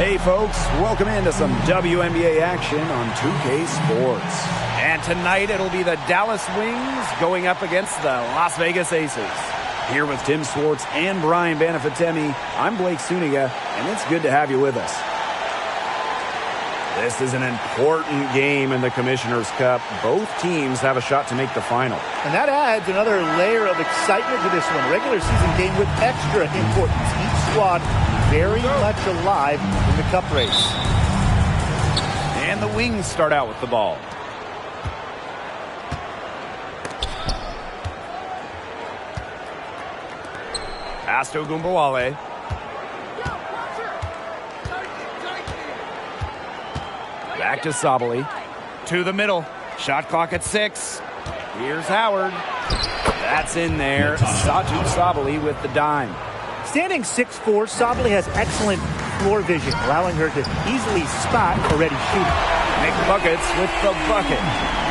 Hey folks, welcome into some WNBA action on 2K Sports. And tonight it'll be the Dallas Wings going up against the Las Vegas Aces. Here with Tim Swartz and Brian Banafitemi, I'm Blake Suniga, and it's good to have you with us. This is an important game in the Commissioner's Cup. Both teams have a shot to make the final. And that adds another layer of excitement to this one. Regular season game with extra importance. Each squad very much alive in the cup race. And the Wings start out with the ball. Pass to Gumbawale. Back to Sabali. To the middle. Shot clock at 6. Here's Howard. That's in there. Satu Sabali with the dime. Standing 6'4", Sabali has excellent floor vision, allowing her to easily spot a ready shooter. Make buckets with the bucket.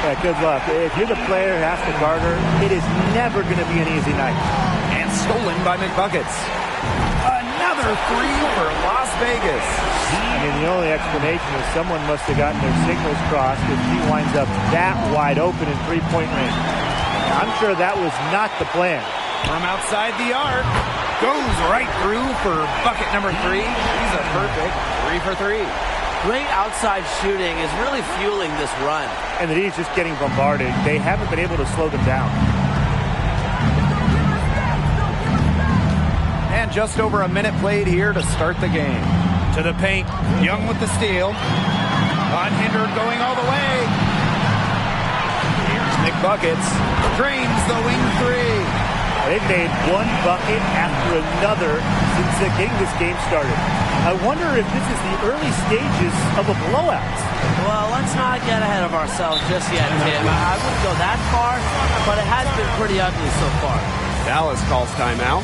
Yeah, good luck. If you're the player who has to guard her, it is never going to be an easy night. And stolen by McBuckets. Another three for Las Vegas. I mean, the only explanation is someone must have gotten their signals crossed if she winds up that wide open in three-point range. I'm sure that was not the plan. From outside the arc, goes right through for bucket number 3. He's a perfect 3 for 3. Great outside shooting is really fueling this run. And the D's just getting bombarded. They haven't been able to slow them down. And just over a minute played here to start the game. To the paint, Young with the steal. Unhindered going all the way. Here's McBuckets. Drains the wing 3. They've made one bucket after another since getting this game started. I wonder if this is the early stages of a blowout. Well, let's not get ahead of ourselves just yet, Tim. I wouldn't go that far, but it has been pretty ugly so far. Dallas calls timeout.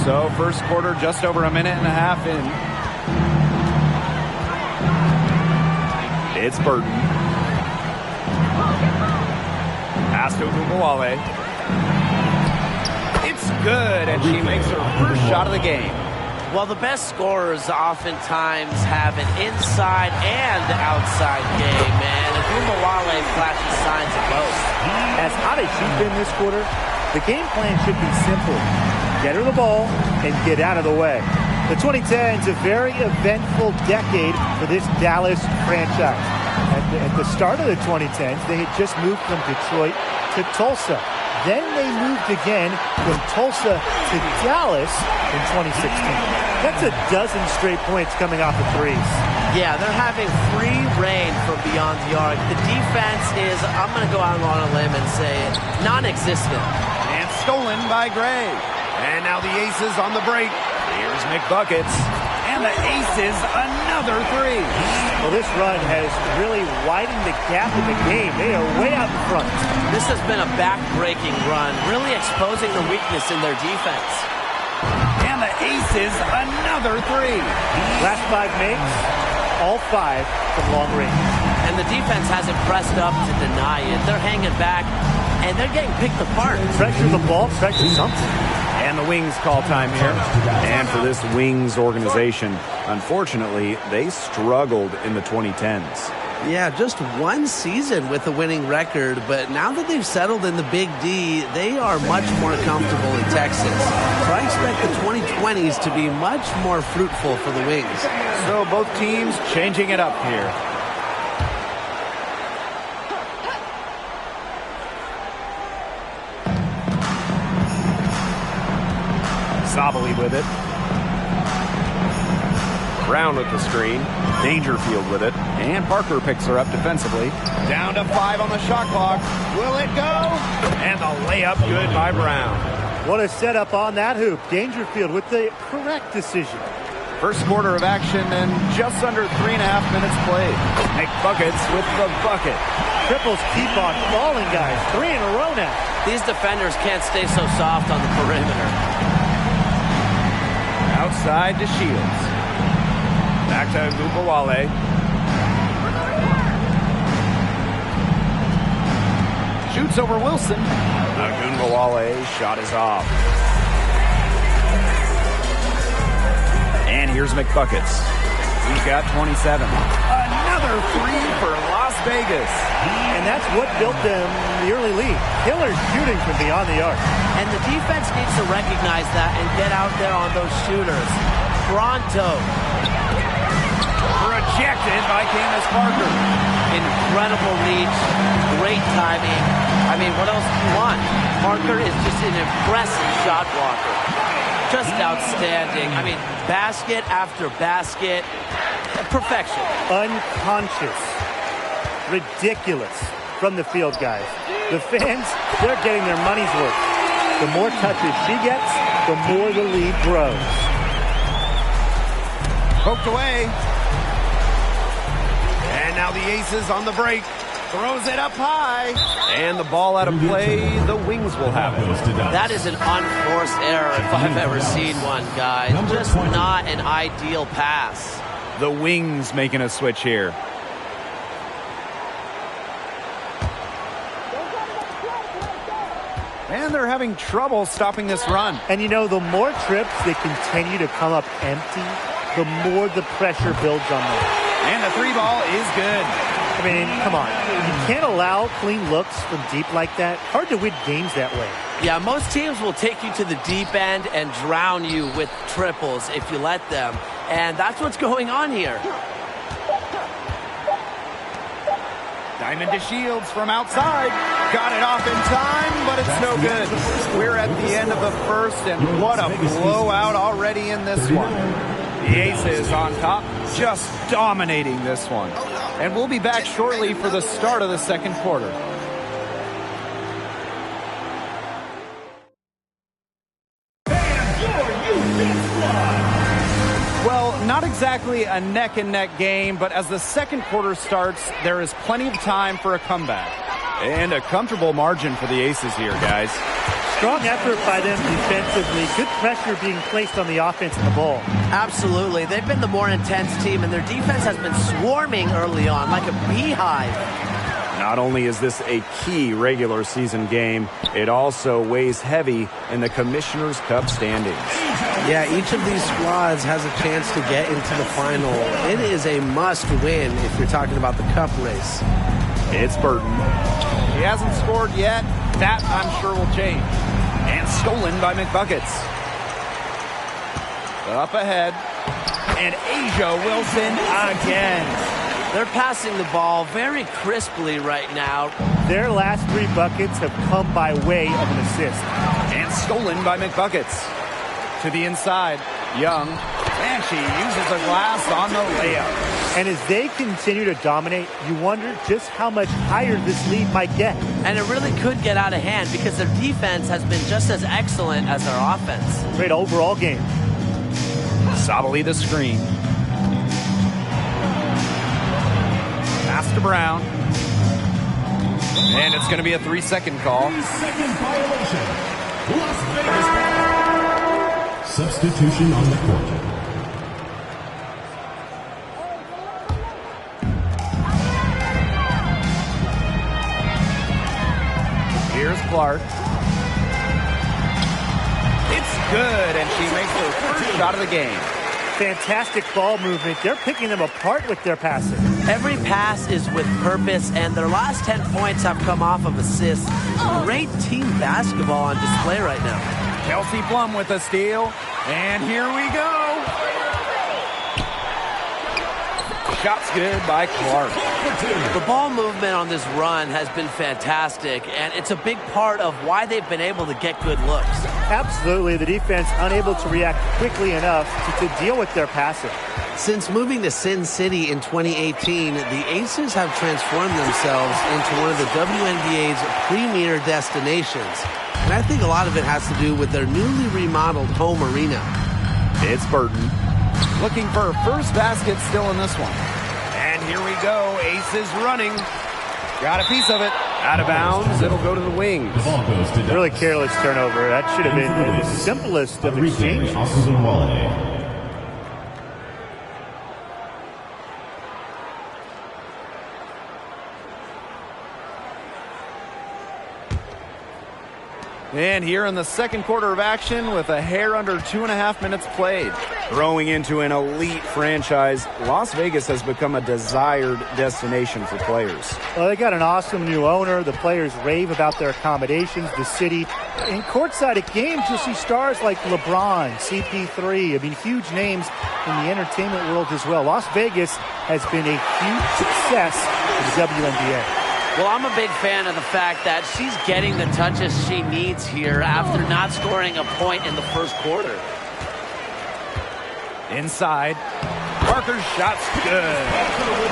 So first quarter just over a minute and a half in. It's Burton. Pass to Gumbawale. It's good, and she makes her first shot of the game. Well, the best scorers oftentimes have an inside and outside game, and Gumbawale flashes signs of both. As hot as she's been this quarter, the game plan should be simple. Get her the ball and get out of the way. The 2010s, a very eventful decade for this Dallas franchise. At the start of the 2010s, they had just moved from Detroit to Tulsa. Then they moved again from Tulsa to Dallas in 2016. That's a dozen straight points coming off the threes. Yeah, they're having free reign from beyond the arc. The defense is, I'm going to go out on a limb and say it, non-existent. And stolen by Gray. And now the Aces on the break. Here's McBuckets. And the Aces, another three. Well, this run has really widened the gap in the game. They are way out in front. This has been a back-breaking run, really exposing the weakness in their defense. And the Aces, another three. Last 5 makes, all 5 from long range. And the defense hasn't pressed up to deny it. They're hanging back, and they're getting picked apart. Pressure the ball, pressure something. And the Wings call time here. And for this Wings organization, unfortunately, they struggled in the 2010s. Yeah, just one season with a winning record, but now that they've settled in the Big D, they are much more comfortable in Texas. So I expect the 2020s to be much more fruitful for the Wings. So both teams changing it up here. Sabali with it. Brown with the screen. Dangerfield with it. And Parker picks her up defensively. Down to 5 on the shot clock. Will it go? And the layup good by Brown. What a setup on that hoop. Dangerfield with the correct decision. First quarter of action and just under 3.5 minutes played. McBuckets with the bucket. Triples keep on falling, guys. 3 in a row now. These defenders can't stay so soft on the perimeter. Outside to Shields. Back to Gubawale. Shoots over Wilson. Gubawale shot is off. And here's McBuckets. He's got 27. Another three for Las Vegas. And that's what built them the early lead. Killer shooting from beyond the arc. And the defense needs to recognize that and get out there on those shooters. Pronto. Rejected by Candace Parker. Incredible reach. Great timing. I mean, what else do you want? Parker is just an impressive shot blocker. Just outstanding. I mean, basket after basket. Perfection. Unconscious. Ridiculous from the field, guys. The fans, they're getting their money's worth. The more touches she gets, the more the lead grows. Poked away. And now the Aces on the break. Throws it up high. And the ball out of play. The Wings will have it. That is an unforced error if I've ever seen one, guys. Just not an ideal pass. The Wings making a switch here. And they're having trouble stopping this run. And you know, the more trips they continue to come up empty, the more the pressure builds on them. And the 3 ball is good. I mean, come on. You can't allow clean looks from deep like that. Hard to win games that way. Yeah, most teams will take you to the deep end and drown you with triples if you let them. And that's what's going on here. Diamond to Shields from outside. Got it off in time, but it's no good. We're at the end of the first, and what a blowout already in this one. The Aces on top, just dominating this one. And we'll be back shortly for the start of the second quarter. Well, not exactly a neck-and-neck game, but as the second quarter starts, there is plenty of time for a comeback. And a comfortable margin for the Aces here, guys. Strong effort by them defensively. Good pressure being placed on the offense and the ball. Absolutely. They've been the more intense team, and their defense has been swarming early on like a beehive. Not only is this a key regular season game, it also weighs heavy in the Commissioner's Cup standings. Yeah, each of these squads has a chance to get into the final. It is a must-win if you're talking about the Cup race. It's Burton. He hasn't scored yet. That, I'm sure, will change. And stolen by McBuckets. Up ahead. And Asia Wilson again. They're passing the ball very crisply right now. Their last 3 buckets have come by way of an assist. And stolen by McBuckets. To the inside. Young. And she uses a glass on the layup. And as they continue to dominate, you wonder just how much higher this lead might get. And it really could get out of hand because their defense has been just as excellent as their offense. Great overall game. Sabali the screen. Pass to Brown. And it's going to be a 3-second call. 3-second violation. Las Vegas. Substitution on the court. Here's Clark. It's good, and she makes her first shot of the game. Fantastic ball movement. They're picking them apart with their passing. Every pass is with purpose, and their last 10 points have come off of assists. Great team basketball on display right now. Kelsey Plum with a steal, and here we go. Shot's good by Clark. The ball movement on this run has been fantastic, and it's a big part of why they've been able to get good looks. Absolutely. The defense unable to react quickly enough to deal with their passing. Since moving to Sin City in 2018, the Aces have transformed themselves into one of the WNBA's premier destinations. And I think a lot of it has to do with their newly remodeled home arena. It's Burton. Looking for her first basket still in this one. And here we go. Aces running. Got a piece of it. Out of bounds. It'll go to the wings. The ball goes to Really careless turnover. That should have been the simplest of exchanges. And here in the second quarter of action with a hair under 2.5 minutes played. Growing into an elite franchise, Las Vegas has become a desired destination for players. Well, they got an awesome new owner. The players rave about their accommodations, the city. In courtside at games, you'll see stars like LeBron, CP3. I mean, huge names in the entertainment world as well. Las Vegas has been a huge success for the WNBA. Well, I'm a big fan of the fact that she's getting the touches she needs here after not scoring a point in the first quarter. Inside. Parker's shot's good.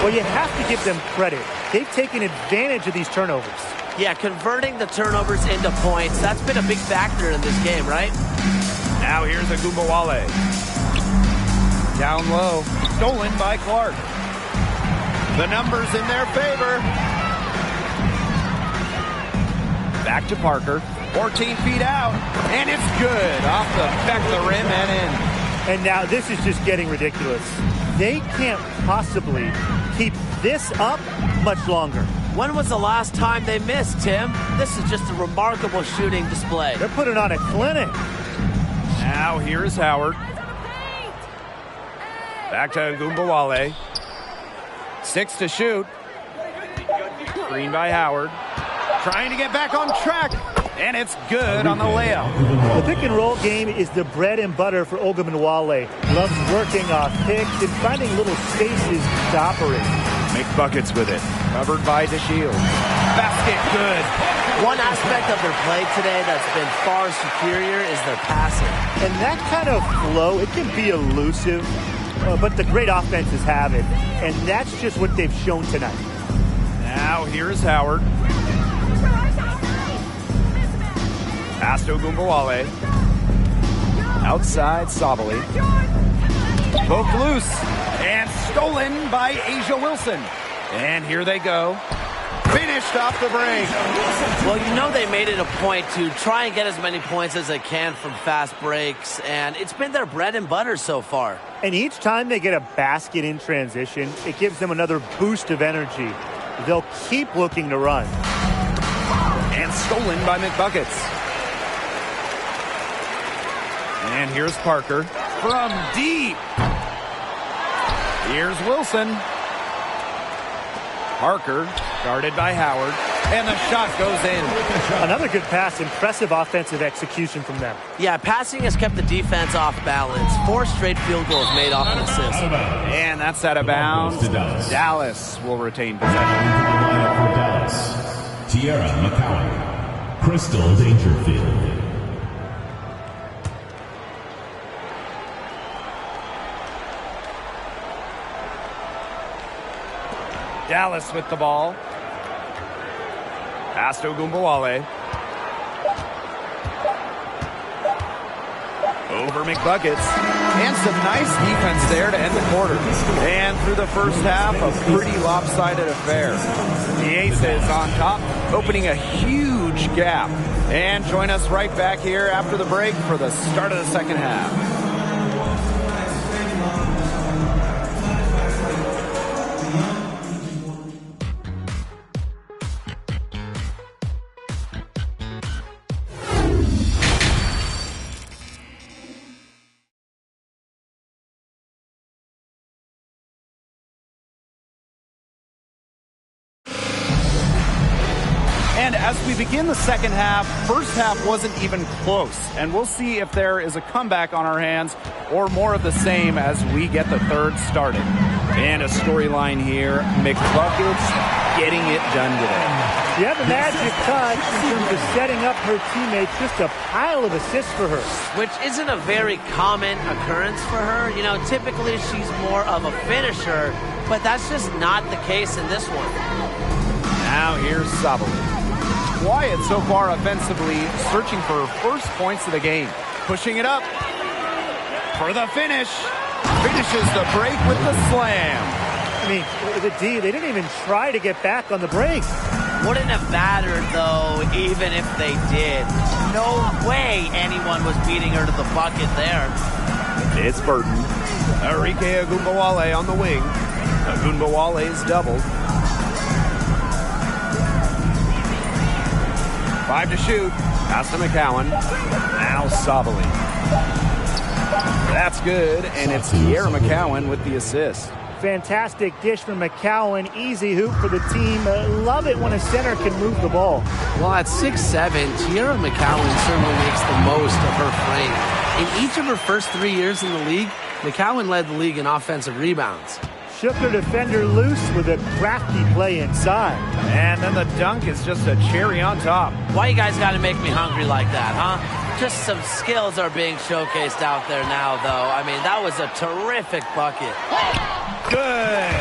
Well, you have to give them credit. They've taken advantage of these turnovers. Yeah, converting the turnovers into points, that's been a big factor in this game, right? Now here's Agumbawale. Down low. Stolen by Clark. The numbers in their favor. Back to Parker. 14 feet out. And it's good. Off the back of the rim and in. And now this is just getting ridiculous. They can't possibly keep this up much longer. When was the last time they missed, Tim? This is just a remarkable shooting display. They're putting on a clinic. Now here's Howard. Back to Agumbawale. 6 to shoot. Screen by Howard. Trying to get back on track. And it's good on the layup. The pick and roll game is the bread and butter for Ogunbowale. Loves working off picks and finding little spaces to operate. Make buckets with it. Covered by DeShields. Basket good. One aspect of their play today that's been far superior is their passing. And that kind of flow, it can be elusive, but the great offenses have it. And that's just what they've shown tonight. Now here's Howard. Pass to Agumbawale. Outside Sabali. Poked loose. And stolen by Asia Wilson. And here they go. Finished off the break. Well, you know they made it a point to try and get as many points as they can from fast breaks. And it's been their bread and butter so far. And each time they get a basket in transition, it gives them another boost of energy. They'll keep looking to run. And stolen by McBuckets. And here's Parker from deep. Here's Wilson. Parker guarded by Howard. And the shot goes in. Another good pass. Impressive offensive execution from them. Yeah, passing has kept the defense off balance. 4 straight field goals made off an assist. And that's out of bounds. Dallas will retain possession. For Dallas, Tierra McCowan, Crystal Dangerfield. Dallas with the ball. Pass to Agumbawale. over McBuckets. And some nice defense there to end the quarter. And through the first half, a pretty lopsided affair. The Aces on top, opening a huge gap. And join us right back here after the break for the start of the second half. And as we begin the second half, first half wasn't even close. And we'll see if there is a comeback on our hands or more of the same as we get the third started. And a storyline here, McBuckets getting it done today. Yeah, the magic touch in terms of setting up her teammates, just a pile of assists for her. Which isn't a very common occurrence for her. You know, typically she's more of a finisher, but that's just not the case in this one. Now here's Sabali. Quiet so far offensively, searching for first points of the game. Pushing it up for the finish. Finishes the break with the slam. I mean, the D, they didn't even try to get back on the break. Wouldn't have mattered, though, even if they did. No way anyone was beating her to the bucket there. It's Burton. Arike Agumbawale on the wing. Agumbawale's doubled. 5 to shoot. Pass to McCowan. Now Sabali. That's good, and it's Tierra McCowan with the assist. Fantastic dish from McCowan. Easy hoop for the team. Love it when a center can move the ball. Well, at 6'7", Tierra McCowan certainly makes the most of her frame. In each of her first 3 years in the league, McCowan led the league in offensive rebounds. Shook her defender loose with a crafty play inside. And then the dunk is just a cherry on top. Why you guys got to make me hungry like that, huh? Just some skills are being showcased out there now, though. I mean, that was a terrific bucket. Good.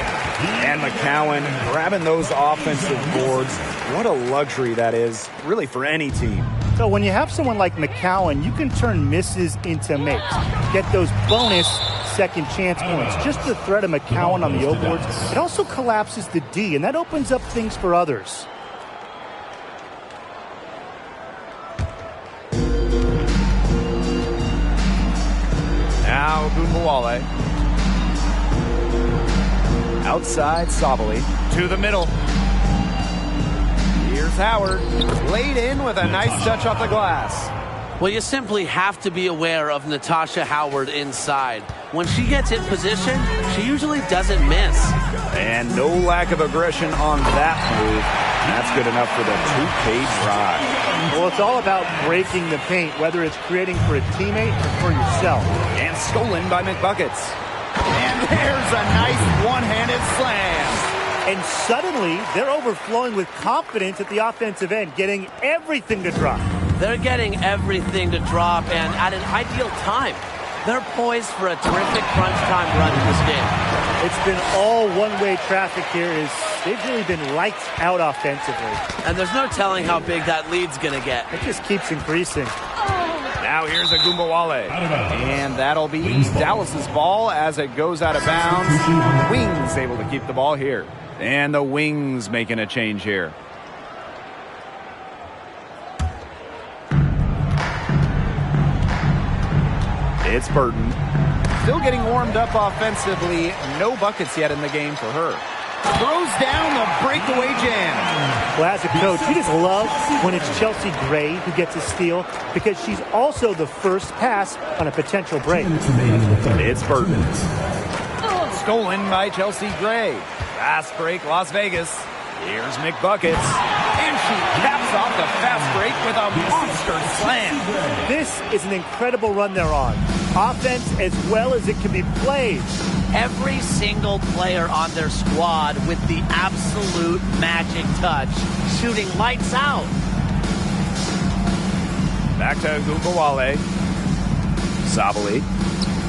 And McCowan grabbing those offensive boards. What a luxury that is, really, for any team. So when you have someone like McCowan, you can turn misses into makes. Get those bonus second chance points. Just the threat of McCowan on the O boards, it also collapses the D, and that opens up things for others. Now Agumbawale. Outside Sabali. To the middle. Here's Howard. Laid in with a nice touch off the glass. Well, you simply have to be aware of Natasha Howard inside. When she gets in position, she usually doesn't miss. And no lack of aggression on that move. That's good enough for the 2K drive. Well, it's all about breaking the paint, whether it's creating for a teammate or for yourself. And stolen by McBuckets. And there's a nice one-handed slam. And suddenly, they're overflowing with confidence at the offensive end, getting everything to drop. They're getting everything to drop, and at an ideal time. They're poised for a terrific crunch time run in this game. It's been all one-way traffic here. They've really been lights out offensively. And there's no telling how big that lead's going to get. It just keeps increasing. Now here's Agumbawale. And that'll be Dallas's ball as it goes out of bounds. Wings able to keep the ball here. And the Wings making a change here. It's Burton. Still getting warmed up offensively. No buckets yet in the game for her. Throws down the breakaway jam. Well, as a coach, you just love when it's Chelsea Gray who gets a steal because she's also the first pass on a potential break. It's Burton. Stolen by Chelsea Gray. Fast break, Las Vegas. Here's McBuckets. And she caps off the fast break with a monster slam. This is an incredible run they're on. Offense as well as it can be played. Every single player on their squad with the absolute magic touch, shooting lights out. Back to Agumbawale. Sabali.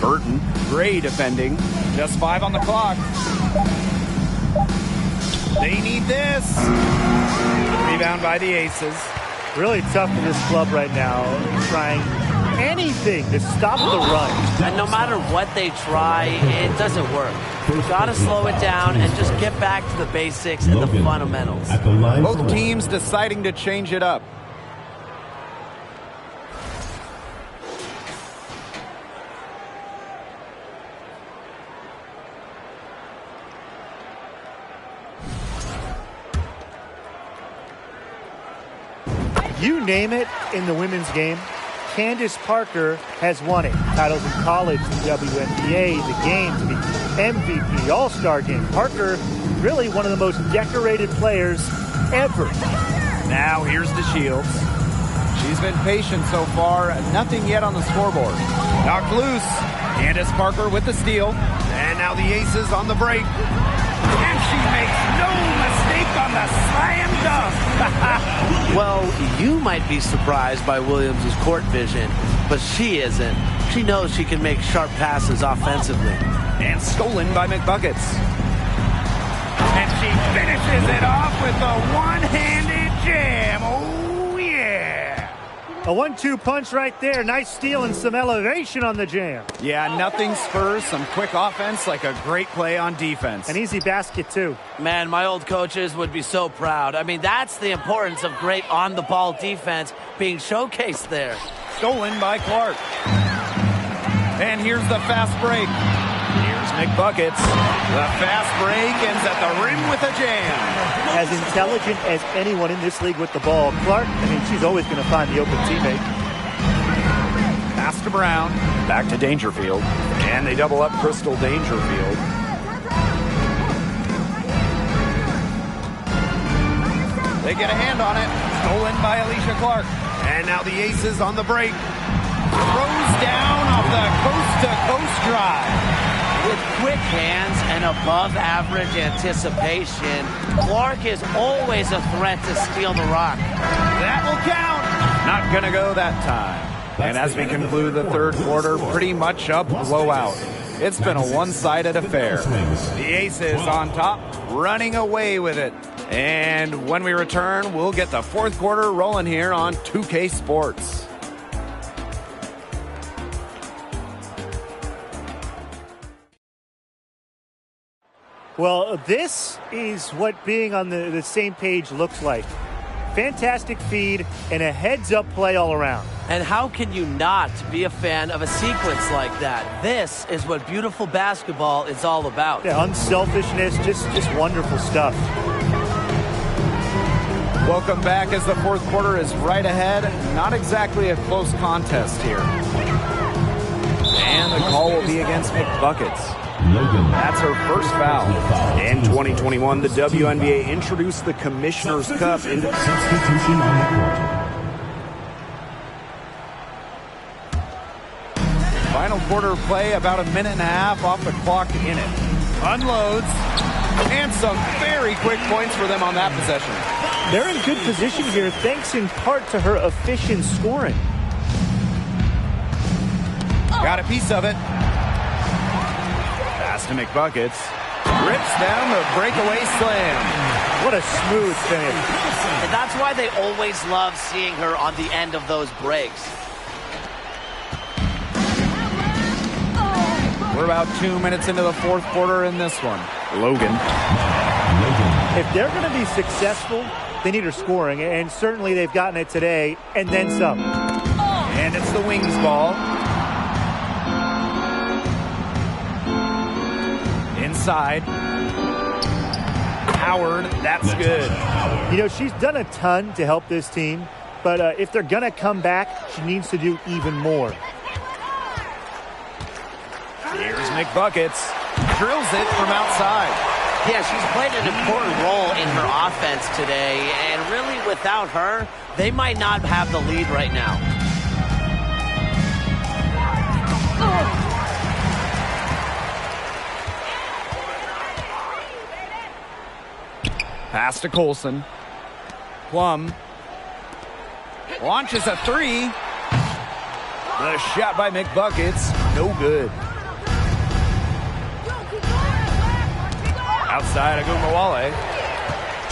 Burton. Gray defending. Just 5 on the clock. They need this. Rebound by the Aces. Really tough for this club right now. Trying any thing to stop the run. And no matter what they try, it doesn't work. You've got to slow it down and just get back to the basics and the fundamentals. Both teams deciding to change it up. You name it in the women's game, Candace Parker has won it. Titles in college, the WNBA, the game, the MVP, All-Star game. Parker, really one of the most decorated players ever. Now here's the Shields. She's been patient so far. Nothing yet on the scoreboard. Knocked loose. Candace Parker with the steal. And now the Aces on the break. And she makes no mistake on the slam dunk. Well, you might be surprised by Williams' court vision, but she isn't. She knows she can make sharp passes offensively. And stolen by McBuckets. And she finishes it off with a one-handed jam. Oh, yeah. A 1-2 punch right there. Nice steal and some elevation on the jam. Yeah, nothing spurs some quick offense like a great play on defense. An easy basket, too. Man, my old coaches would be so proud. I mean, that's the importance of great on-the-ball defense being showcased there. Stolen by Clark. And here's the fast break. Here's McBuckets. The fast break ends at the rim with a jam. As intelligent as anyone in this league with the ball, Clark, she's always going to find the open teammate. Pass to Brown. Back to Dangerfield. And they double up Crystal Dangerfield. They get a hand on it. Stolen by Alicia Clark. And now the Aces on the break. Throws down off the coast-to-coast drive. With quick hands and above-average anticipation, Clark is always a threat to steal the rock. That will count. Not going to go that time. And as we conclude the third quarter, pretty much a blowout. It's been a one-sided affair. The Aces on top, running away with it. And when we return, we'll get the fourth quarter rolling here on 2K Sports. Well, this is what being on the same page looks like. Fantastic feed and a heads-up play all around. And how can you not be a fan of a sequence like that? This is what beautiful basketball is all about. Yeah, unselfishness, just wonderful stuff. Welcome back as the fourth quarter is right ahead. Not exactly a close contest here. And the call will be against McBuckets. Logan. That's her first foul. In 2021, the WNBA introduced the Commissioner's Cup into Substitution on the court. final quarter play, about a minute and a half off the clock in it. Unloads, and some very quick points for them on that possession. They're in good position here, thanks in part to her efficient scoring. Got a piece of it. Pass to McBuckets. Rips down the breakaway slam. What a smooth finish. And that's why they always love seeing her on the end of those breaks. We're about 2 minutes into the fourth quarter in this one. Logan. If they're going to be successful, they need her scoring, and certainly they've gotten it today, and then some. And it's the Wings ball. Inside. Howard, that's good. You know, she's done a ton to help this team, but if they're going to come back, she needs to do even more. Here's McBuckets. Drills it from outside. Yeah, she's played an important role in her offense today, and really without her, they might not have the lead right now. Pass to Colson. Plum. Launches a three. The shot by McBuckets. No good. Outside Agumawale.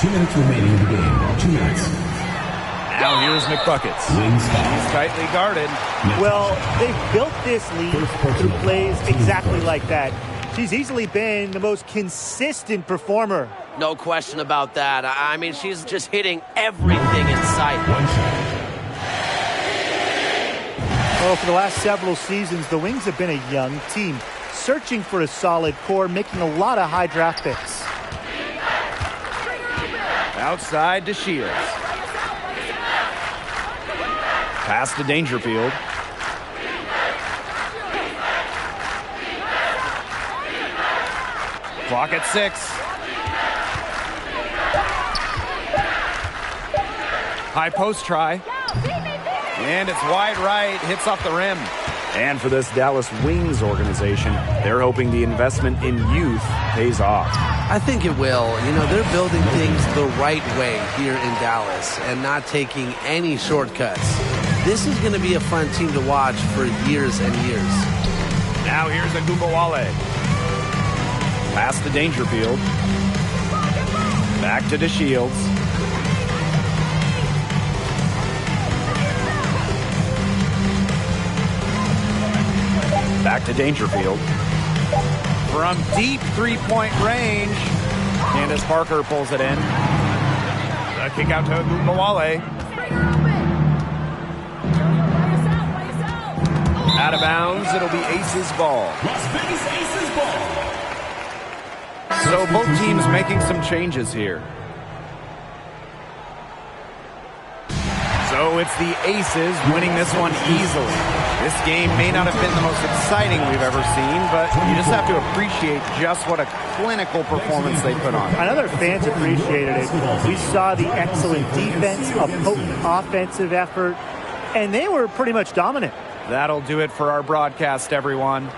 2 minutes remaining in the game. 2 minutes. Now here's McBuckets. Wings foul. He's tightly guarded. Well, they've built this lead through plays exactly like that. She's easily been the most consistent performer. No question about that. I mean, she's just hitting everything in sight. One shot. Well, for the last several seasons, the Wings have been a young team, searching for a solid core, making a lot of high draft picks. Outside to Shields. Pass to Dangerfield. Clock at 6. High post try. And it's wide right, hits off the rim. And for this Dallas Wings organization, they're hoping the investment in youth pays off. I think it will. You know, they're building things the right way here in Dallas and not taking any shortcuts. This is going to be a fun team to watch for years and years. Now here's a Gubawale. Pass to Dangerfield. Back to DeShields. Back to Dangerfield. From deep three-point range, Candace Parker pulls it in. The kick out to Gubawale. Out of bounds, it'll be ACES ball. Las Vegas Aces ball. So both teams making some changes here. So it's the Aces winning this one easily. This game may not have been the most exciting we've ever seen, but you just have to appreciate just what a clinical performance they put on. I know their fans appreciated it. We saw the excellent defense, a potent offensive effort, and they were pretty much dominant. That'll do it for our broadcast, everyone.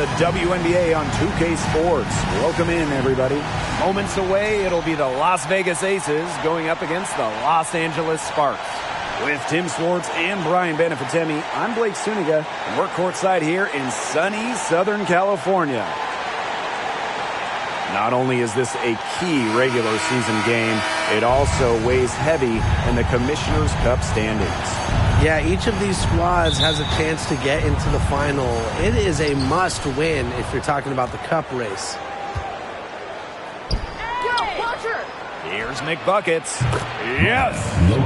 the WNBA on 2K Sports. Welcome in, everybody. Moments away, it'll be the Las Vegas Aces going up against the Los Angeles Sparks. With Tim Swartz and Brian Benefitemi, I'm Blake Suniga, and we're courtside here in sunny Southern California. Not only is this a key regular season game, it also weighs heavy in the Commissioner's Cup standings. Yeah, each of these squads has a chance to get into the final. It is a must-win if you're talking about the cup race. Here's McBuckets. Yes!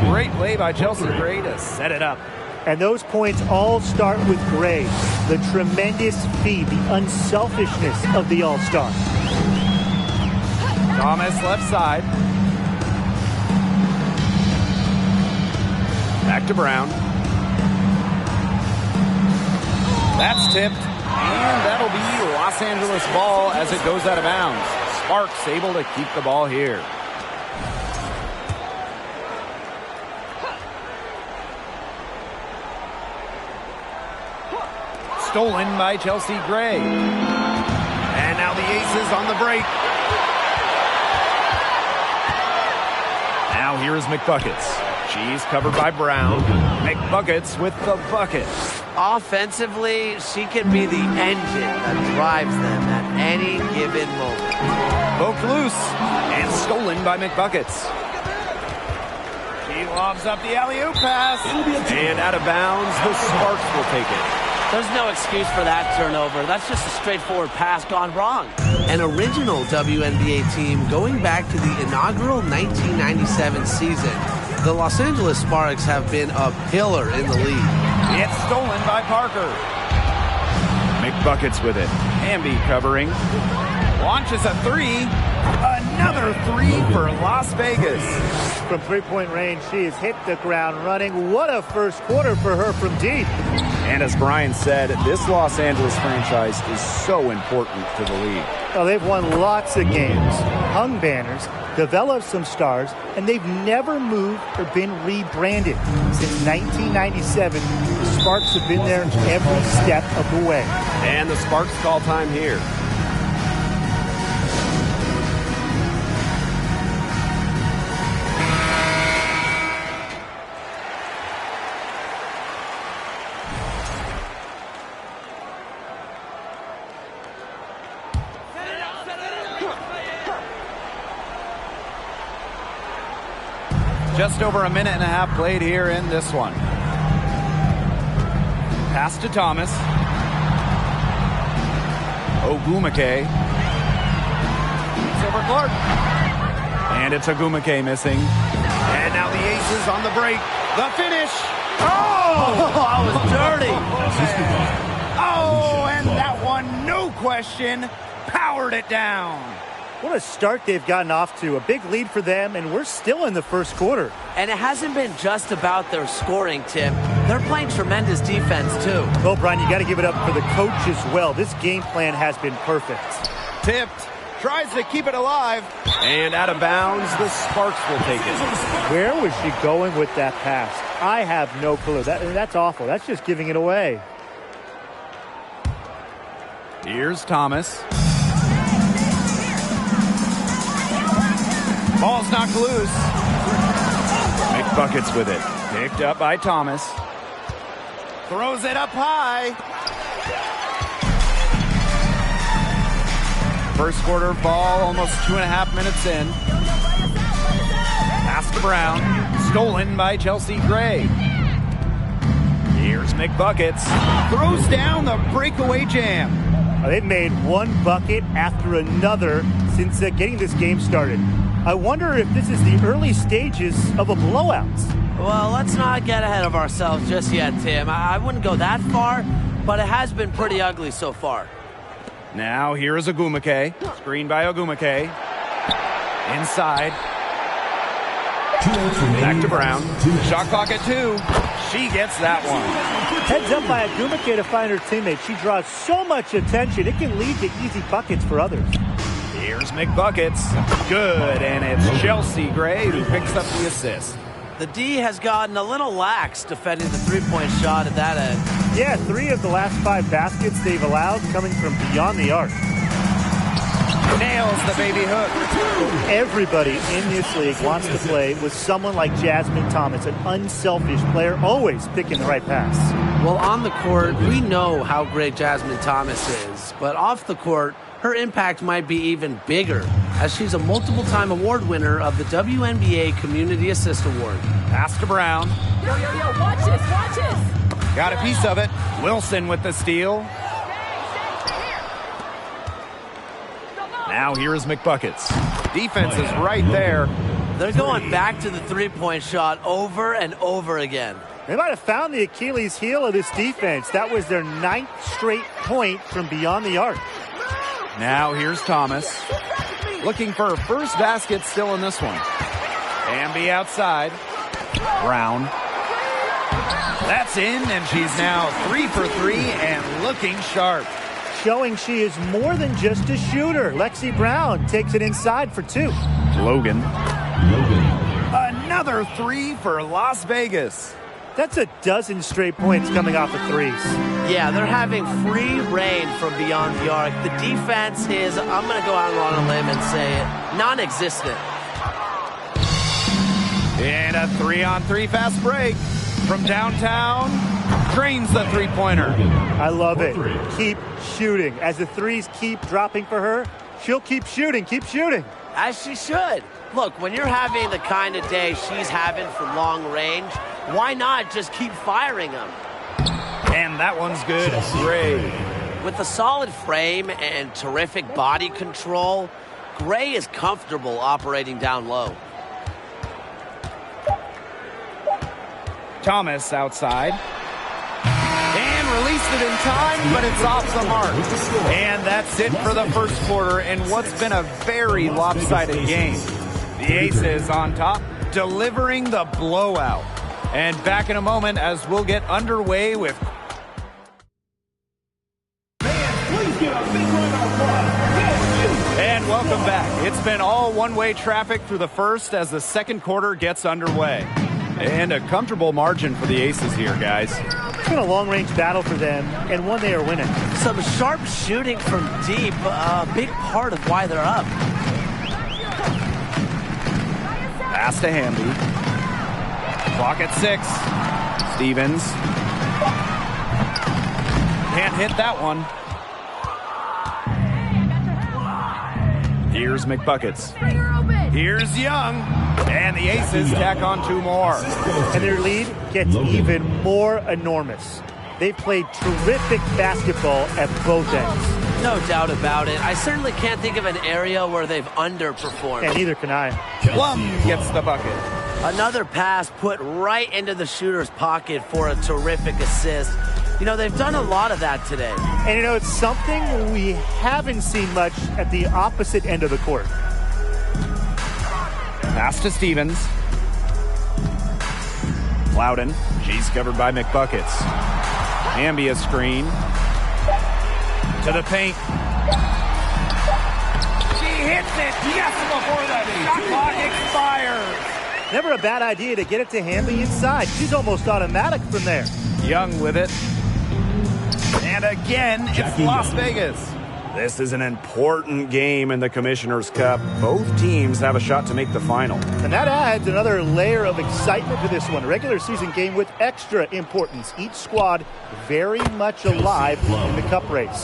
Great play by Chelsea Gray to set it up. And those points all start with Gray. The tremendous feed, the unselfishness of the All-Star. Thomas left side. Back to Brown. That's tipped. And that'll be Los Angeles ball as it goes out of bounds. Sparks able to keep the ball here. Stolen by Chelsea Gray. And now the Aces on the break. Now here is McBuckets. She's covered by Brown. McBuckets with the bucket. Offensively, she can be the engine that drives them at any given moment. Poked loose and stolen by McBuckets. She lobs up the alley-oop pass. And out of bounds, the Sparks will take it. There's no excuse for that turnover. That's just a straightforward pass gone wrong. An original WNBA team going back to the inaugural 1997 season. The Los Angeles Sparks have been a pillar in the league. It's stolen by Parker. McBuckets with it. Hamby covering. Launches a three. Another three for Las Vegas. From three-point range, she has hit the ground running. What a first quarter for her from deep. And as Brian said, this Los Angeles franchise is so important to the league. Well, they've won lots of games, hung banners, developed some stars, and they've never moved or been rebranded. Since 1997, the Sparks have been there every step of the way. And the Sparks call time here. Just over a minute and a half played here in this one. Pass to Thomas. Ogumake. It's over Clark. And it's Ogumake missing. And now the Aces on the break. The finish. Oh! I was dirty. Oh, and that one, no question, powered it down. What a start they've gotten off to. A big lead for them, and we're still in the first quarter. And it hasn't been just about their scoring, Tim. They're playing tremendous defense, too. Well, Brian, you got to give it up for the coach as well. This game plan has been perfect. Tipped. Tries to keep it alive. And out of bounds, the Sparks will take it. Where was she going with that pass? I have no clue. That's awful. That's just giving it away. Here's Thomas. Ball's knocked loose. McBuckets with it. Picked up by Thomas. Throws it up high. First quarter ball, almost 2.5 minutes in. Pass to Brown. Stolen by Chelsea Gray. Here's McBuckets. Throws down the breakaway jam. They've made one bucket after another since getting this game started. I wonder if this is the early stages of a blowout. Well, let's not get ahead of ourselves just yet, Tim. I wouldn't go that far, but it has been pretty ugly so far. Now here is Ogumake. Screen by Ogumake. Inside. Back to Brown. Shot clock at 2. She gets that one. Heads up by Ogumake to find her teammate. She draws so much attention, it can lead to easy buckets for others. Here's McBuckets. Good, and it's Chelsea Gray who picks up the assist. The D has gotten a little lax defending the three-point shot at that end. Yeah, 3 of the last 5 baskets they've allowed coming from beyond the arc. Nails the baby hook. Everybody in this league wants to play with someone like Jasmine Thomas, an unselfish player, always picking the right pass. Well, on the court, we know how great Jasmine Thomas is, but off the court, her impact might be even bigger, as she's a multiple-time award winner of the WNBA Community Assist Award. Pass to Brown. Yo, watch this, watch this. Got a piece of it. Wilson with the steal. Now here is McBuckets. Defense is right there. They're going back to the three-point shot over and over again. They might have found the Achilles heel of this defense. That was their 9th straight point from beyond the arc. Now here's Thomas. Looking for her first basket still in this one. Bambi outside. Brown. That's in, and she's now 3 for 3 and looking sharp. Showing she is more than just a shooter. Lexi Brown takes it inside for 2. Logan. Another 3 for Las Vegas. That's a dozen straight points coming off of threes. Yeah, they're having free reign from beyond the arc. The defense is, I'm going to go out on a limb and say it, non-existent. And a 3-on-3 fast break from downtown. Drains the three-pointer. I love it. Keep shooting. As the threes keep dropping for her, she'll keep shooting, keep shooting. As she should. Look, when you're having the kind of day she's having from long range, why not just keep firing them? And that one's good. Gray. With a solid frame and terrific body control, Gray is comfortable operating down low. Thomas outside. And released it in time, but it's off the mark. And that's it for the first quarter in what's been a very lopsided game. The Aces on top, delivering the blowout. And back in a moment as we'll get underway with... And welcome back. It's been all one-way traffic through the first as the second quarter gets underway. And a comfortable margin for the Aces here, guys. It's been a long-range battle for them, and one they are winning. Some sharp shooting from deep, a big part of why they're up. Pass to Hamby. Clock at 6. Stevens. Can't hit that one. Here's McBuckets. Here's Young. And the Aces tack on 2 more. And their lead gets even more enormous. They've played terrific basketball at both ends. No doubt about it. I certainly can't think of an area where they've underperformed. And neither can I. Plum gets the bucket. Another pass put right into the shooter's pocket for a terrific assist. You know, they've done a lot of that today. And, you know, it's something we haven't seen much at the opposite end of the court. Pass to Stevens. Loudon. She's covered by McBuckets. Ambia screen. To the paint. She hits it just before the shot clock expires. Never a bad idea to get it to Hamby inside. She's almost automatic from there. Young with it. And again, it's Las Vegas. This is an important game in the Commissioner's Cup. Both teams have a shot to make the final. And that adds another layer of excitement to this one. A regular season game with extra importance. Each squad very much alive in the cup race.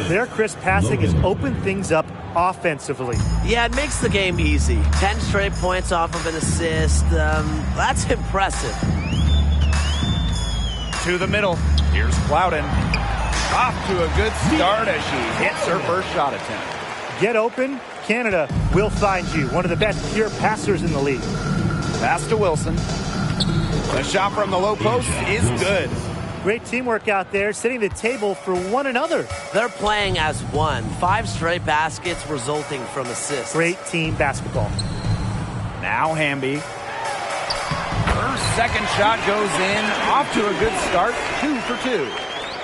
Their crisp passing has opened things up offensively. Yeah, it makes the game easy. 10 straight points off of an assist. That's impressive. To the middle. Here's Plowden. Off to a good start as she hits her first shot attempt. Get open, Canada will find you. One of the best pure passers in the league. Pass to Wilson. The shot from the low post is good. Great teamwork out there, setting the table for one another. They're playing as one. 5 straight baskets resulting from assists. Great team basketball. Now Hamby. Her second shot goes in. Off to a good start. 2 for 2.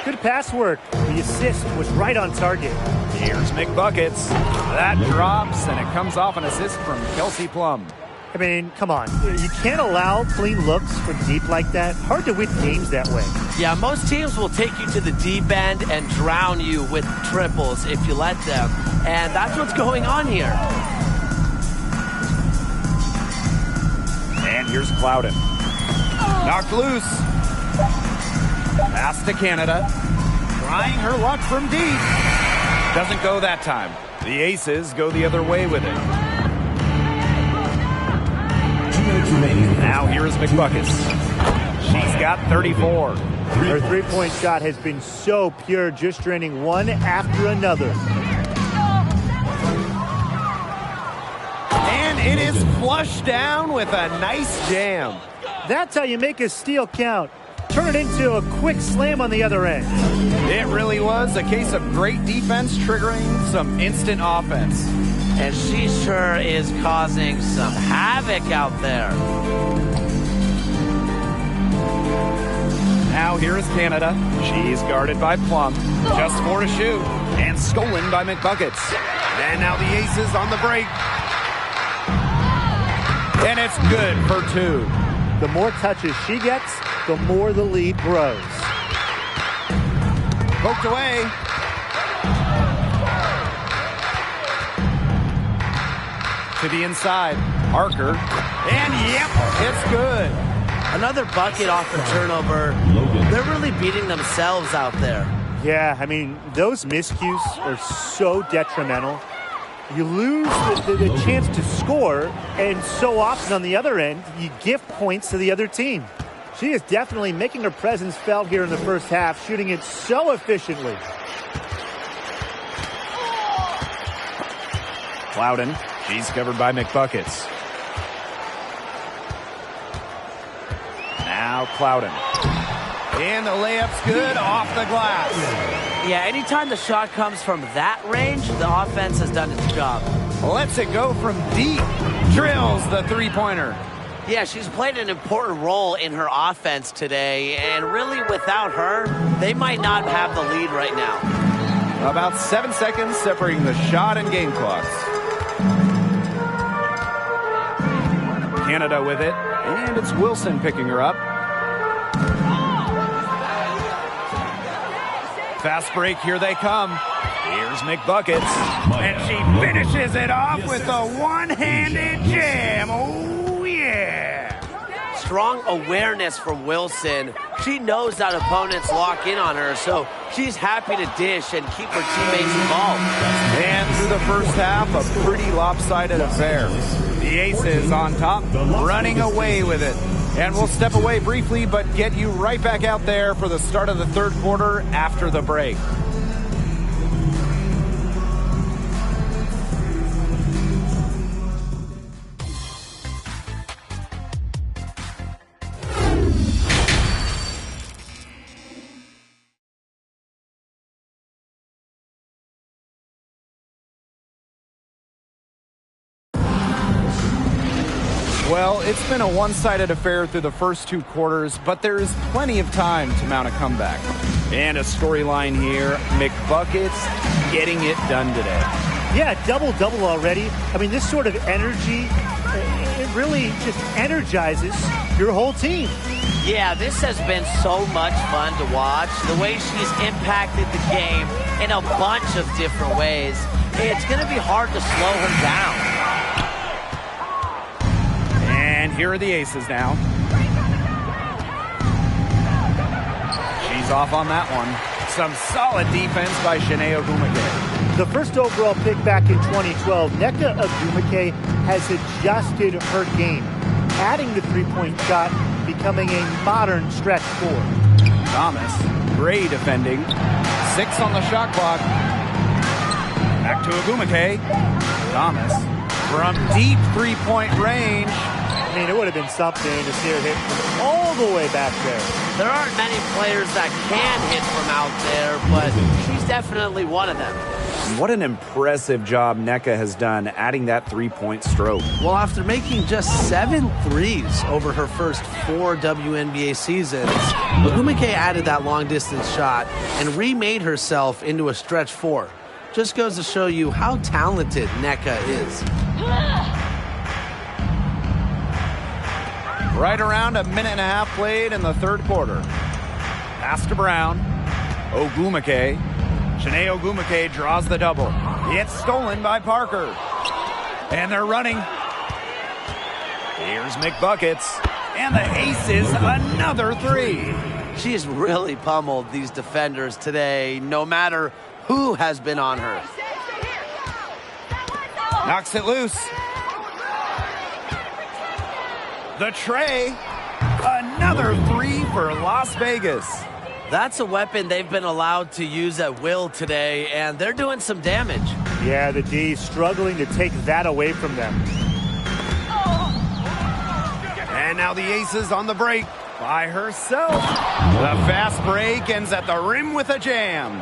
Good pass work. The assist was right on target. Here's McBuckets. That drops, and it comes off an assist from Kelsey Plum. I mean, come on. You can't allow clean looks from deep like that. Hard to win games that way. Yeah, most teams will take you to the deep end and drown you with triples if you let them. And that's what's going on here. And here's Clouden. Knocked loose. Pass to Canada. Trying her luck from deep. Doesn't go that time. The Aces go the other way with it. Now here is McBuckets. She's got 34. Her three-point shot has been so pure, just draining one after another. And it is flushed down with a nice jam. That's how you make a steal count. Turn it into a quick slam on the other end. It really was a case of great defense triggering some instant offense. And she sure is causing some havoc out there. Now here is Canada. She's guarded by Plum. Just 4 to shoot. And stolen by McBuckets. And now the Aces on the break. And it's good for 2. The more touches she gets, the more the lead grows. Poked away. To the inside. Parker. And yep, it's good. Another bucket off the turnover. They're really beating themselves out there. Yeah, I mean, those miscues are so detrimental. You lose the chance to score, and so often on the other end, you give points to the other team. She is definitely making her presence felt here in the first half, shooting it so efficiently. Clouden. She's covered by McBuckets. Now Clouden. And the layup's good off the glass. Yeah, anytime the shot comes from that range, the offense has done its job. Lets it go from deep. Drills the three-pointer. Yeah, she's played an important role in her offense today, and really without her, they might not have the lead right now. About 7 seconds separating the shot and game clocks. Canada with it, and it's Wilson picking her up. Fast break, here they come. Here's McBuckets, and she finishes it off with a one-handed jam. Oh, yeah. Strong awareness from Wilson. She knows that opponents lock in on her, so she's happy to dish and keep her teammates involved. And through the first half, a pretty lopsided affair. The Aces on top, running away with it. And we'll step away briefly, but get you right back out there for the start of the third quarter after the break. Well, it's been a one-sided affair through the first 2 quarters, but there is plenty of time to mount a comeback. And a storyline here, McBuckets getting it done today. Yeah, double-double already. I mean, this sort of energy, it really just energizes your whole team. Yeah, this has been so much fun to watch. The way she's impacted the game in a bunch of different ways. It's going to be hard to slow her down. And here are the Aces now. She's off on that one. Some solid defense by Shanae Ogumake. The first overall pick back in 2012, Nneka Ogumake has adjusted her game, adding the three-point shot, becoming a modern stretch 4. Thomas, great defending. 6 on the shot clock. Back to Ogumake. Thomas, from deep three-point range. I mean, it would have been something to see her hit from all the way back there. There aren't many players that can hit from out there, but she's definitely one of them. What an impressive job Nneka has done adding that three-point stroke. Well, after making just 7 threes over her first 4 WNBA seasons, Ogumake added that long-distance shot and remade herself into a stretch 4. Just goes to show you how talented Nneka is. Right around a minute and a half played in the third quarter. Pass to Brown. Ogwumike. Shanae Ogwumike draws the double. It's stolen by Parker. And they're running. Here's McBuckets. And the Aces, another three. She has really pummeled these defenders today, no matter who has been on her. Knocks it loose. The tray. Another three for Las Vegas. That's a weapon they've been allowed to use at will today, and they're doing some damage. Yeah, the D struggling to take that away from them. And now the Aces on the break by herself. The fast break ends at the rim with a jam.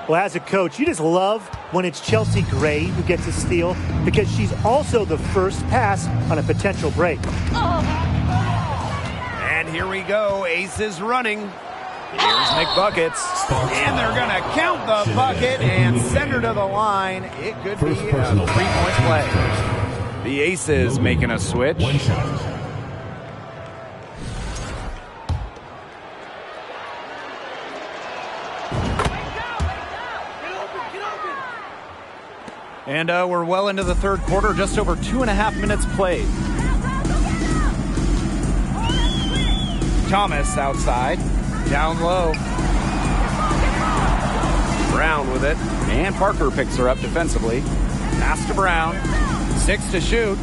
Well, as a coach, you just love when it's Chelsea Gray who gets a steal because she's also the first pass on a potential break. And here we go. Aces running. Here's McBuckets. And they're going to count the bucket and send her to the line. It could be a 3-point play. The Aces making a switch. And we're well into the third quarter, just over 2.5 minutes played. Thomas outside, down low. Brown with it, and Parker picks her up defensively. Pass to Brown, 6 to shoot.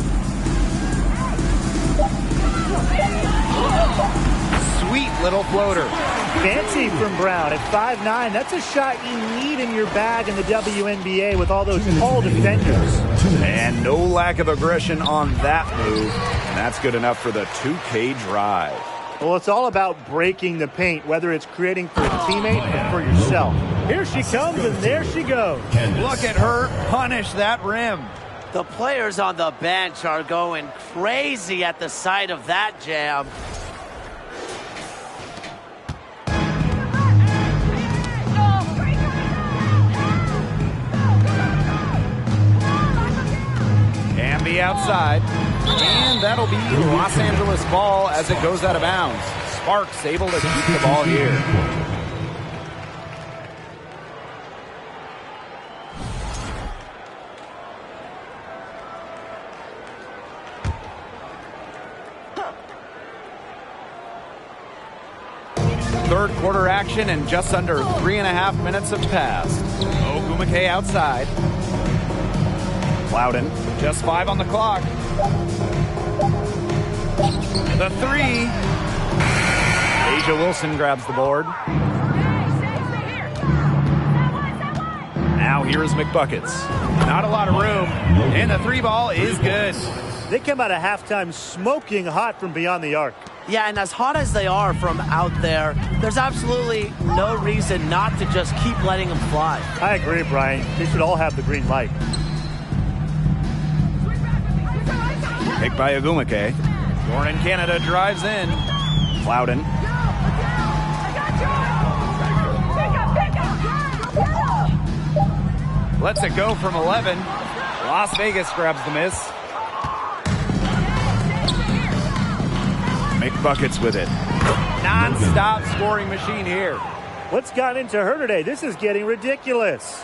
Sweet little floater. Fancy from Brown at 5'9". That's a shot you need in your bag in the WNBA with all those tall defenders. And no lack of aggression on that move. And that's good enough for the 2K drive. Well, it's all about breaking the paint, whether it's creating for a teammate or for yourself. Here she comes, and there she goes. Look at her punish that rim. The players on the bench are going crazy at the sight of that jam. MyWNBA outside. And that'll be Los Angeles ball as it goes out of bounds. Sparks able to keep the ball here. Third quarter action and just under 3.5 minutes have passed. Ogwumike outside. Loudon, just 5 on the clock. The three. Asia Wilson grabs the board. Now here is McBuckets. Not a lot of room, and the three ball is good. They come out of halftime smoking hot from beyond the arc. Yeah, and as hot as they are from out there, there's absolutely no reason not to just keep letting them fly. I agree, Brian. They should all have the green light. Picked by Ogwumike. Gordon Canada drives in. Loudon. Lets it go from 11. Las Vegas grabs the miss. McBuckets with it. Non-stop scoring machine here. What's gotten into her today? This is getting ridiculous.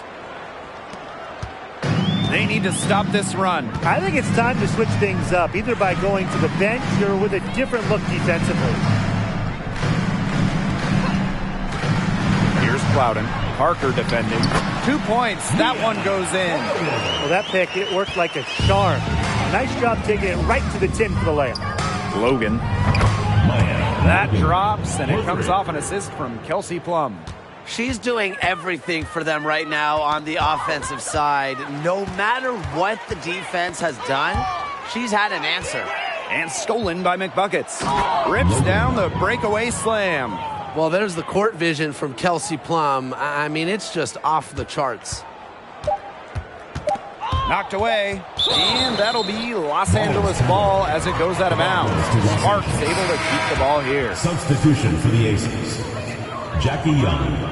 They need to stop this run. I think it's time to switch things up, either by going to the bench or with a different look defensively. Here's Plowden. Parker defending. 2 points. That one goes in. Well, that pick, it worked like a charm. Nice job taking it right to the tin for the layup. Logan. That drops, and it comes off an assist from Kelsey Plum. She's doing everything for them right now on the offensive side. No matter what the defense has done, she's had an answer. And stolen by McBuckets. Rips down the breakaway slam. Well, there's the court vision from Kelsey Plum. I mean, it's just off the charts. Knocked away, and that'll be Los Angeles ball as it goes out of bounds. Sparks able to keep the ball here. Substitution for the Aces. Jackie Young.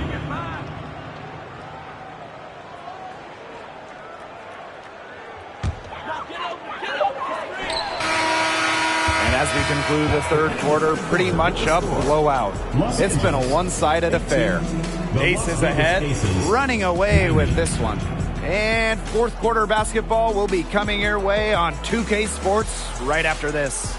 And As we conclude the third quarter, pretty much a blowout. It's been a one-sided affair. Aces ahead, running away with this one. And fourth quarter basketball will be coming your way on 2K Sports right after this.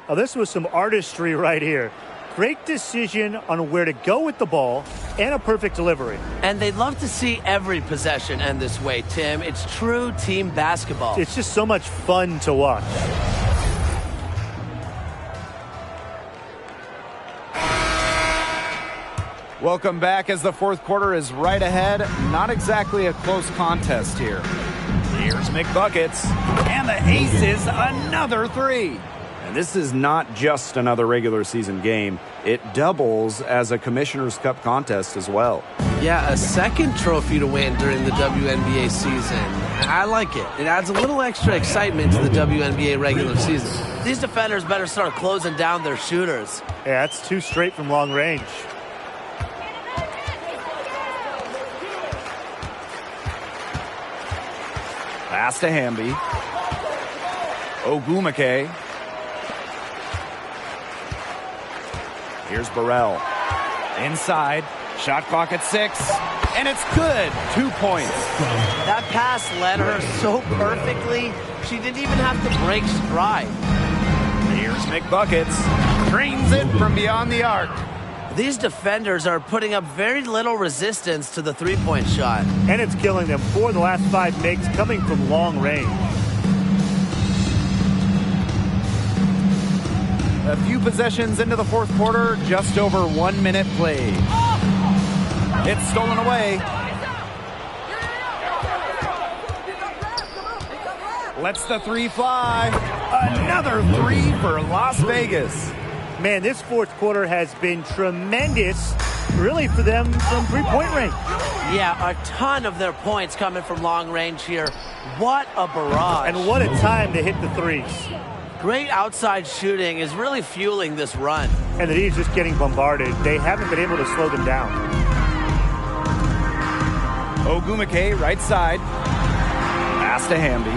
Oh, this was some artistry right here. Great decision on where to go with the ball and a perfect delivery. And they'd love to see every possession end this way, Tim. It's true team basketball. It's just so much fun to watch. Welcome back as the fourth quarter is right ahead. Not exactly a close contest here. Here's McBuckets, and the Aces another three. And this is not just another regular season game. It doubles as a Commissioner's Cup contest as well. Yeah, a second trophy to win during the WNBA season. I like it. It adds a little extra excitement to the WNBA regular season. These defenders better start closing down their shooters. Yeah, that's two straight from long range. Pass to Hamby. Ogumake. Here's Burrell. Inside. Shot clock at 6. And it's good. 2 points. That pass led her so perfectly, she didn't even have to break stride. Here's McBuckets. Drains it from beyond the arc. These defenders are putting up very little resistance to the three-point shot. And it's killing them. 4 of the last 5 makes coming from long range. A few possessions into the fourth quarter, just over 1 minute played. It's stolen away. Lets the three fly. Another three for Las Vegas. Man, this fourth quarter has been tremendous, really, for them from three-point range. Yeah, a ton of their points coming from long range here. What a barrage. And what a time to hit the threes. Great outside shooting is really fueling this run. And the D's just getting bombarded. They haven't been able to slow them down. Ogumake, right side. Pass to Hamby.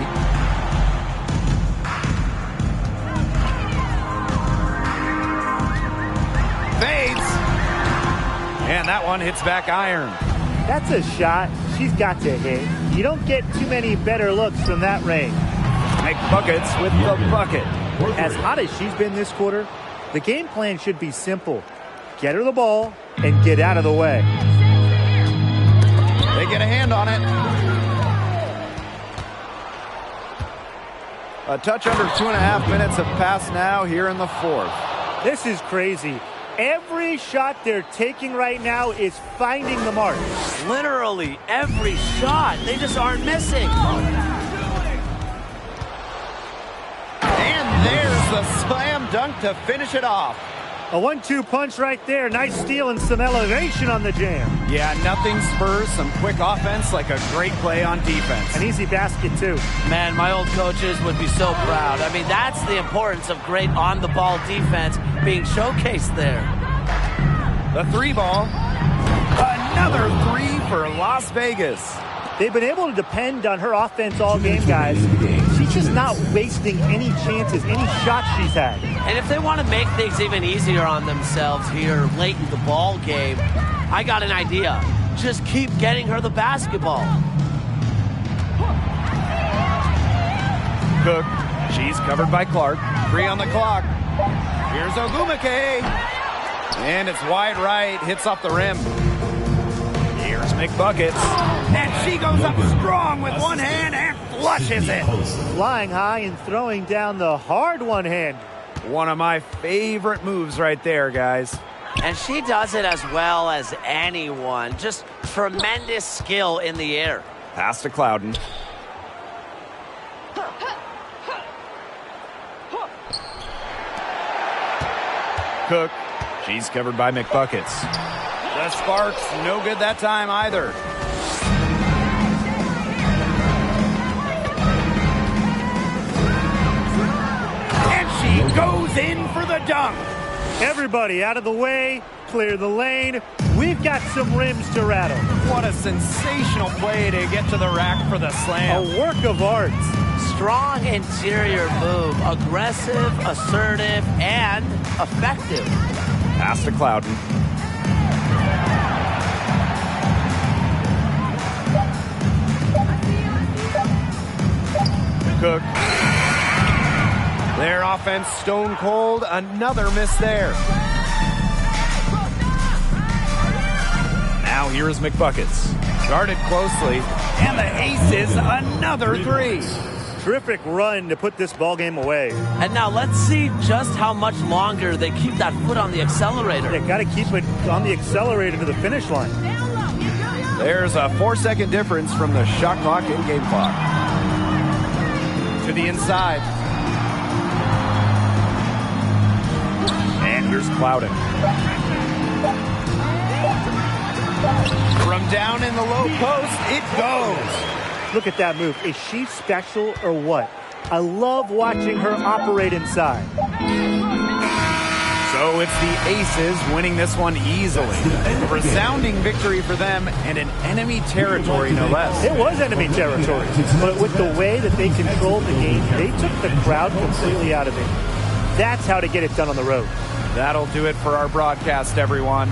Fades. And that one hits back iron. That's a shot she's got to hit. You don't get too many better looks from that range. McBuckets with the bucket. As hot as she's been this quarter, the game plan should be simple. Get her the ball and get out of the way. They get a hand on it. A touch under 2.5 minutes have passed now here in the fourth. This is crazy. Every shot they're taking right now is finding the mark. Literally every shot. They just aren't missing. And there's the slam dunk to finish it off. A 1-2 punch right there. Nice steal and some elevation on the jam. Yeah, nothing spurs some quick offense like a great play on defense. An easy basket, too. Man, my old coaches would be so proud. I mean, that's the importance of great on-the-ball defense being showcased there. The three ball. Another three for Las Vegas. They've been able to depend on her offense all game, guys. She's just not wasting any chances, any shots she's had. And if they want to make things even easier on themselves here late in the ball game, I got an idea. Just keep getting her the basketball. Cook. She's covered by Clark. 3 on the clock. Here's Ogumake. And it's wide right. Hits off the rim. Here's McBuckets. And she goes up strong with one hand and flushes it. Flying high and throwing down the hard one hand. One of my favorite moves right there, guys. And she does it as well as anyone. Just tremendous skill in the air. Pass to Clouden. Cook. She's covered by McBuckets. The Sparks, no good that time either. And she goes in for the dunk. Everybody out of the way, clear the lane. We've got some rims to rattle. What a sensational play to get to the rack for the slam. A work of art. strong interior move. Aggressive, assertive, and effective. Pass to Clouden. Cook. Their offense stone cold. Another miss there. Now here's McBuckets. Guarded closely. And the Aces, another three. Terrific run to put this ball game away. And now let's see just how much longer they keep that foot on the accelerator. They got to keep it on the accelerator to the finish line. There's a 4-second difference from the shot clock and game clock. To the inside. And here's Clouden. From down in the low post, it goes. Look at that move. Is she special or what? I love watching her operate inside. So it's the Aces winning this one easily. A resounding victory for them and an enemy territory, no less. It was enemy territory, but with the way that they controlled the game, they took the crowd completely out of it. That's how to get it done on the road. That'll do it for our broadcast, everyone.